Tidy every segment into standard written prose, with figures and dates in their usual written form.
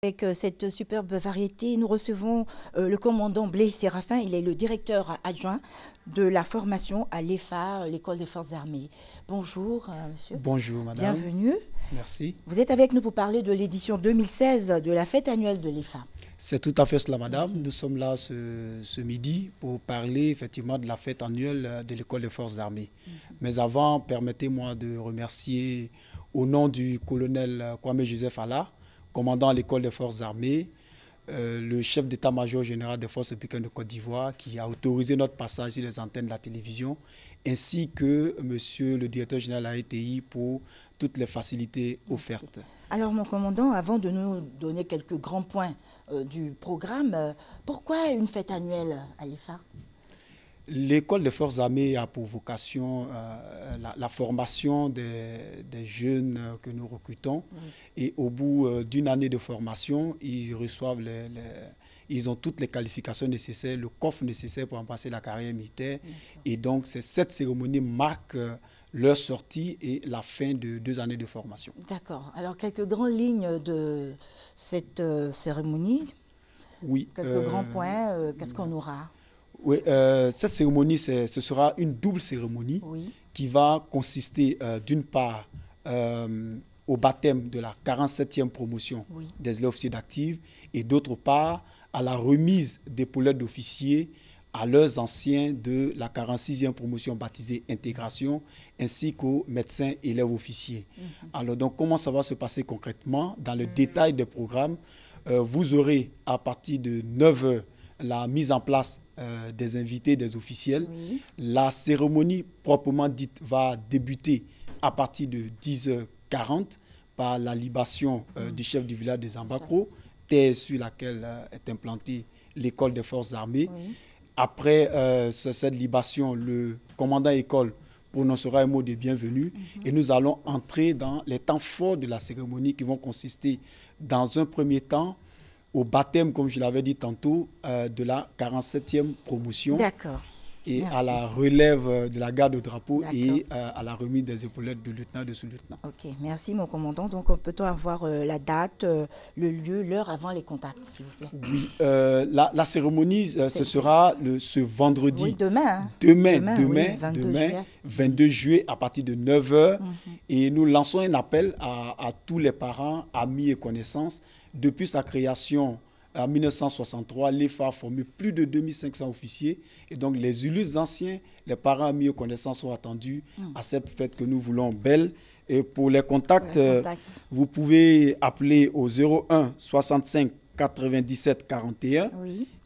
Avec cette superbe variété, nous recevons le commandant Blaise Séraphin. Il est le directeur adjoint de la formation à l'EFA, l'École des Forces Armées. Bonjour, monsieur. Bonjour, madame. Bienvenue. Merci. Vous êtes avec nous pour parler de l'édition 2016 de la fête annuelle de l'EFA. C'est tout à fait cela, madame. Nous sommes là ce midi pour parler effectivement de la fête annuelle de l'École des Forces Armées. Mais avant, permettez-moi de remercier au nom du colonel Kwame Joseph Alla, commandant à l'École des Forces Armées, le chef d'état-major général des Forces républicaines de Côte d'Ivoire qui a autorisé notre passage sur les antennes de la télévision, ainsi que monsieur le directeur général de la RTI pour toutes les facilités offertes. Merci. Alors, mon commandant, avant de nous donner quelques grands points du programme, pourquoi une fête annuelle à l'EFA ? L'École des Forces Armées a pour vocation la formation des jeunes que nous recrutons. Et au bout d'une année de formation, ils reçoivent ils ont toutes les qualifications nécessaires, le coffre nécessaire pour en passer la carrière militaire. Et donc, cette cérémonie marque leur sortie et la fin de 2 années de formation. D'accord. Alors, quelques grandes lignes de cette cérémonie. Oui. Quelques grands points. Qu'est-ce qu'on aura ? Oui, cette cérémonie, ce sera une double cérémonie qui va consister d'une part au baptême de la 47e promotion des élèves officiers d'active et d'autre part à la remise d'épaulettes d'officiers à leurs anciens de la 46e promotion baptisée Intégration ainsi qu'aux médecins élèves officiers. Alors donc comment ça va se passer concrètement? Dans le détail des programmes, vous aurez à partir de 9 h la mise en place des invités, des officiels. La cérémonie proprement dite va débuter à partir de 10h40 par la libation du chef du village des Ambacro, terre sur laquelle est implantée l'école des forces armées. Après cette libation, le commandant école prononcera un mot de bienvenue et nous allons entrer dans les temps forts de la cérémonie qui vont consister dans un premier temps au baptême, comme je l'avais dit tantôt, de la 47e promotion. D'accord. Et Merci. à la relève de la garde au drapeau et à la remise des épaulettes de lieutenant et de sous-lieutenant. Ok, merci mon commandant. Donc peut-on avoir la date, le lieu, l'heure avant les contacts, s'il vous plaît? Oui, la cérémonie, ce sera ce vendredi. Oui, demain. Demain, 22 juillet, à partir de 9 h. Et nous lançons un appel à tous les parents, amis et connaissances. Depuis sa création en 1963, l'EFA a formé plus de 2500 officiers. Et donc, les illustres anciens, les parents, amis et connaissances sont attendus à cette fête que nous voulons belle. Et pour les contacts, vous pouvez appeler au 01 65 97 41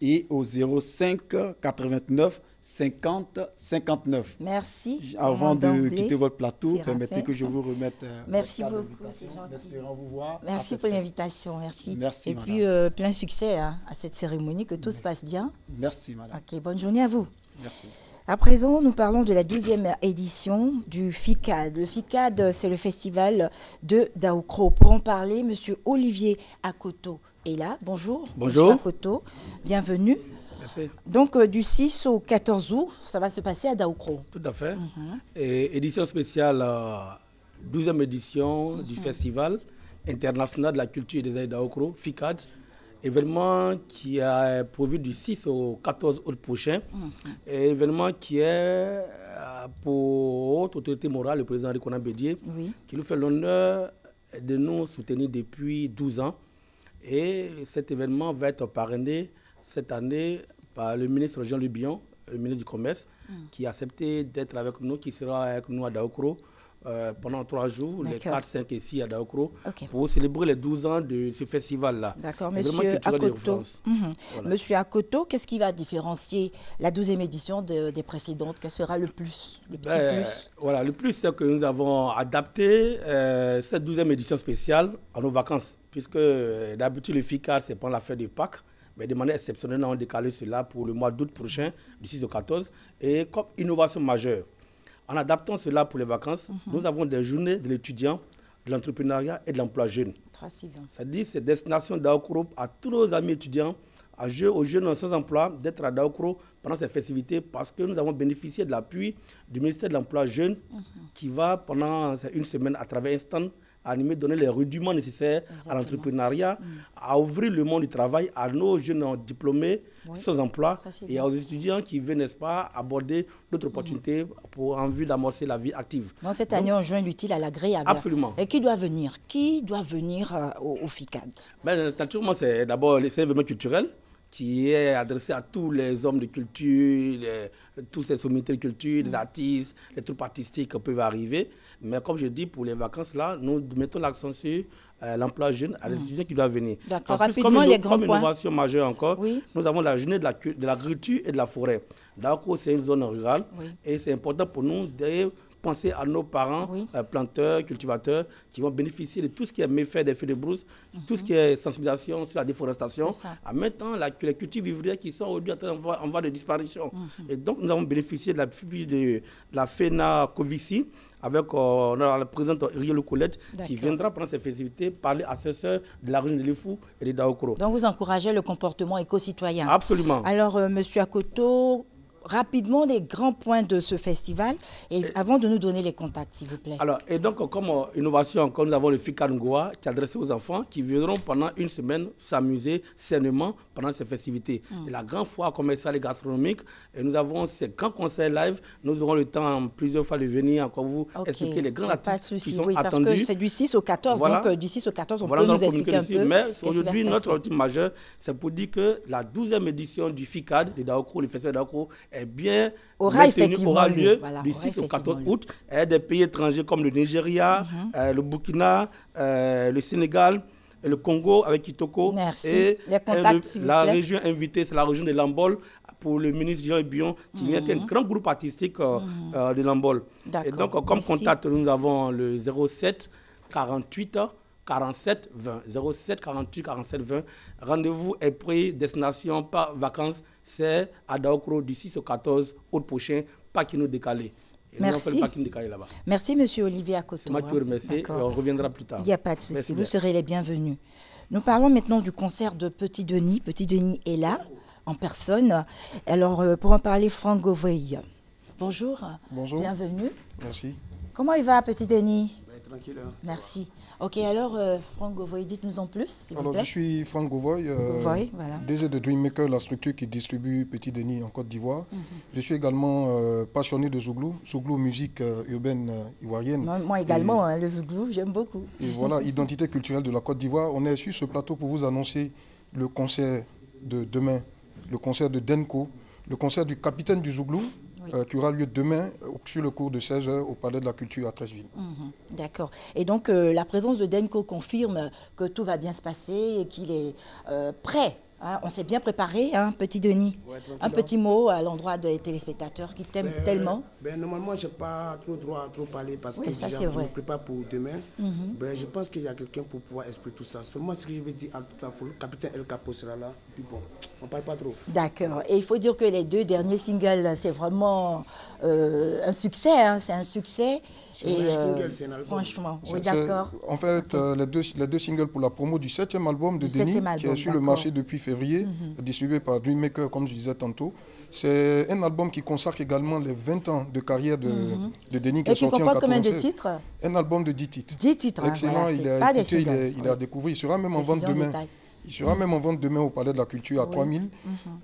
et au 05 89 50 59. Merci. Avant de quitter votre plateau, permettez que je vous remette merci beaucoup, c'est gentil. Espérons vous voir. Merci pour l'invitation, merci. Merci, et madame. puis plein succès à cette cérémonie, que tout se passe bien. Merci, madame. Ok, bonne journée à vous. Merci. À présent, nous parlons de la 12e édition du FICAD. Le FICAD, c'est le festival de Daoukro. Pour en parler, monsieur Olivier Akoto est là. Bonjour. Bonjour. Monsieur Akoto, bienvenue. Merci. Donc, du 6 au 14 août, ça va se passer à Daoukro. Tout à fait. Et édition spéciale, 12e édition du Festival international de la culture et des arts Daoukro, FICAD. Événement qui est prévu du 6 au 14 août prochain. Et événement qui est pour haute autorité morale, le président Rikonan Bédié, qui nous fait l'honneur de nous soutenir depuis 12 ans. Et cet événement va être parrainé cette année par le ministre Jean Lubion, le ministre du Commerce, qui a accepté d'être avec nous, qui sera avec nous à Daoukro pendant 3 jours, les 4, 5 et 6 à Daoukro, pour célébrer les 12 ans de ce festival-là. D'accord, monsieur Akoto. Voilà. Monsieur Akoto, qu'est-ce qui va différencier la 12e édition des précédentes? Quel sera le plus, le petit plus? Voilà, le plus, c'est que nous avons adapté cette 12e édition spéciale à nos vacances, puisque d'habitude, le FICAD, c'est pendant la fête de Pâques. Mais de manière exceptionnelle, on a décalé cela pour le mois d'août prochain, du 6 au 14. Et comme innovation majeure, en adaptant cela pour les vacances, nous avons des journées de l'étudiant, de l'entrepreneuriat et de l'emploi jeune. C'est-à-dire c'est destination Daoukro à tous nos amis étudiants, aux jeunes sans emploi, d'être à Daoukro pendant ces festivités parce que nous avons bénéficié de l'appui du ministère de l'Emploi jeune qui va pendant une semaine à travers un stand animer, donner les rudiments nécessaires à l'entrepreneuriat, à ouvrir le monde du travail à nos jeunes diplômés, sans emploi, et aux étudiants qui veulent, n'est-ce pas, aborder d'autres opportunités en vue d'amorcer la vie active. Dans cette année, on joint l'utile à l'agréable. Absolument. Et qui doit venir? Qui doit venir au FICAD? Naturellement, c'est d'abord un événement culturel qui est adressé à tous les hommes de culture, tous ces sommités de culture, les artistes, les troupes artistiques peuvent arriver. Mais comme je dis, pour les vacances, là, nous mettons l'accent sur l'emploi jeune à l'étudiant qui doit venir. D'accord, rapidement, les grands points. Comme innovation majeure encore, nous avons la journée de l'agriculture et de la forêt. D'accord, c'est une zone rurale et c'est important pour nous de penser à nos parents, planteurs, cultivateurs, qui vont bénéficier de tout ce qui est méfait des feux de brousse, tout ce qui est sensibilisation sur la déforestation, en même temps les cultures vivrières qui sont aujourd'hui en voie de disparition. Et donc, nous avons bénéficié de l'appui de la FENA Covici, avec la présidente Riel Colette, qui viendra pendant ces festivités parler à ses sœurs de la région de Lifou et de Daokoro. Donc, vous encouragez le comportement éco-citoyen. Absolument. Alors, Monsieur Akoto, rapidement les grands points de ce festival et avant de nous donner les contacts, s'il vous plaît. Alors, et donc, comme innovation, nous avons le FICAD Ngoa qui est adressé aux enfants qui viendront pendant une semaine s'amuser sainement pendant ces festivités. Et la grande foire commerciale et gastronomique, et nous avons ces grands concerts live. Nous aurons le temps plusieurs fois de venir encore vous expliquer les grands artistes qui sont attendus. Parce que c'est du 6 au 14, donc du 6 au 14, on peut nous expliquer un peu. Mais aujourd'hui, notre objectif majeur, c'est pour dire que la 12e édition du FICAD, de Daokoro, le festival de Daokoro, est bien aura lieu du 6 au 14 août. Et des pays étrangers comme le Nigeria, le Burkina, le Sénégal, et le Congo avec Kitoko. Merci. Et les contacts, la région invitée, c'est la région de Lambol pour le ministre Jean Bion, qui est un grand groupe artistique de Lambol. Et donc, comme contact, nous avons le 07 48 47 20. 07 48 47 20. Rendez-vous est pris, destination par vacances, c'est à Daokoro du 6 au 14 août prochain, pas qui nous décaler. Merci. Merci, Monsieur Olivier Akoto. C'est moi qui vous remercie et on reviendra plus tard. Il n'y a pas de souci, vous serez les bienvenus. Nous parlons maintenant du concert de Petit Denis. Petit Denis est là, en personne. Alors, pour en parler, Franck Govoy. Bonjour. Bonjour. Bienvenue. Merci. Comment il va, Petit Denis? Tranquille. Hein. Merci. Ok, alors, Franck Govoy, dites-nous en plus, s'il vous plaît. Alors, je suis Franck Govoy, voilà. DG de Dreammaker, la structure qui distribue Petit Denis en Côte d'Ivoire. Je suis également passionné de Zouglou, musique urbaine ivoirienne. Moi également, le Zouglou, j'aime beaucoup. Et voilà, identité culturelle de la Côte d'Ivoire. On est sur ce plateau pour vous annoncer le concert de demain, le concert de Denko, le concert du capitaine du Zouglou, qui aura lieu demain sur le cours de 16h au Palais de la Culture à Treichville. D'accord. Et donc, la présence de Denko confirme que tout va bien se passer et qu'il est prêt. Hein, on s'est bien préparé, hein, Petit Denis. Un petit mot à l'endroit des téléspectateurs qui t'aiment tellement. Normalement, je n'ai pas trop droit à trop parler parce que ça, je me prépare pour demain. Je pense qu'il y a quelqu'un pour pouvoir expliquer tout ça. Seulement ce que je veux dire à toute la foule, le capitaine El Capo sera là. Puis bon, on ne parle pas trop. D'accord. Et il faut dire que les deux derniers singles, c'est vraiment un succès. Hein, c'est un succès. C'est un single, c'est un album. Franchement, oui, d'accord. En fait, les deux singles pour la promo du 7e album de Denis, qui est sur le marché depuis février, distribué par Dreammaker, comme je disais tantôt. C'est un album qui consacre également les 20 ans de carrière de Denis, qui est sorti en 1996. Combien de titres? Un album de 10 titres. 10 titres, excellent, voilà, il est écouté, il est à découvrir. Il sera même en vente demain. Il sera même en vente demain au Palais de la Culture à 3000.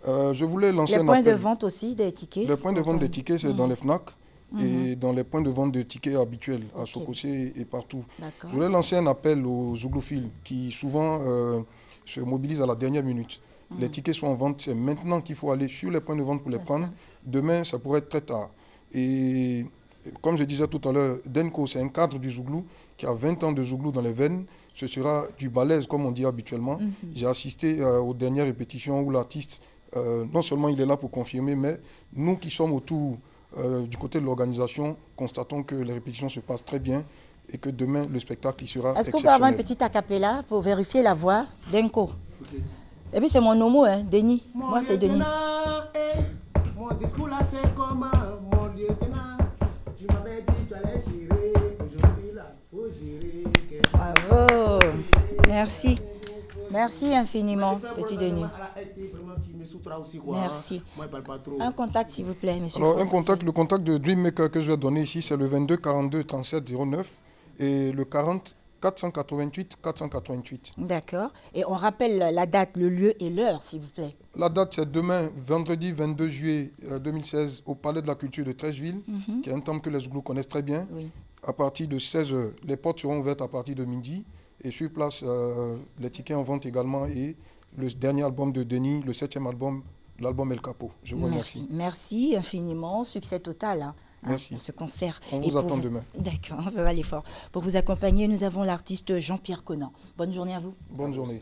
Je voulais lancer un appel. Les points de vente aussi des tickets? Les points de vente des tickets, c'est dans les FNAC. Et dans les points de vente de tickets habituels, à Sokosé et partout. Je voulais lancer un appel aux zouglophiles qui souvent se mobilisent à la dernière minute. Les tickets sont en vente, c'est maintenant qu'il faut aller sur les points de vente pour les prendre. Demain, ça pourrait être très tard. Et comme je disais tout à l'heure, Denko, c'est un cadre du zouglou qui a 20 ans de zouglou dans les veines. Ce sera du balèze, comme on dit habituellement. J'ai assisté aux dernières répétitions où l'artiste, non seulement il est là pour confirmer, mais nous qui sommes autour du côté de l'organisation, constatons que les répétitions se passent très bien et que demain, le spectacle il sera exceptionnel. Est-ce qu'on peut avoir une petite acapella pour vérifier la voix d'Enko? Et puis c'est mon nom, hein, Denis. Moi, c'est Denis. Mon discours là, c'est comme mon lieutenant. Tu m'avais dit tu allais gérer. Aujourd'hui, là, faut gérer. Bravo. Merci. Merci infiniment, Petit Denis. Merci. Un contact, s'il vous plaît, monsieur. Alors, le contact de Dreammaker que je vais donner ici, c'est le 22 42 37 09 et le 40 488 488. D'accord. Et on rappelle la date, le lieu et l'heure, s'il vous plaît. La date, c'est demain, vendredi 22 juillet 2016, au Palais de la Culture de Treichville, qui est un temple que les Zouglous connaissent très bien. Oui. À partir de 16h, les portes seront ouvertes à partir de midi. Et sur place, les tickets en vente également. Et le dernier album de Denis, le 7e album, l'album El Capo. Je vous remercie. Merci infiniment. Succès total. Hein. Merci. Ce concert. On vous attend demain. D'accord, on va aller fort. Pour vous accompagner, nous avons l'artiste Jean-Pierre Conan. Bonne journée à vous. Bonne journée.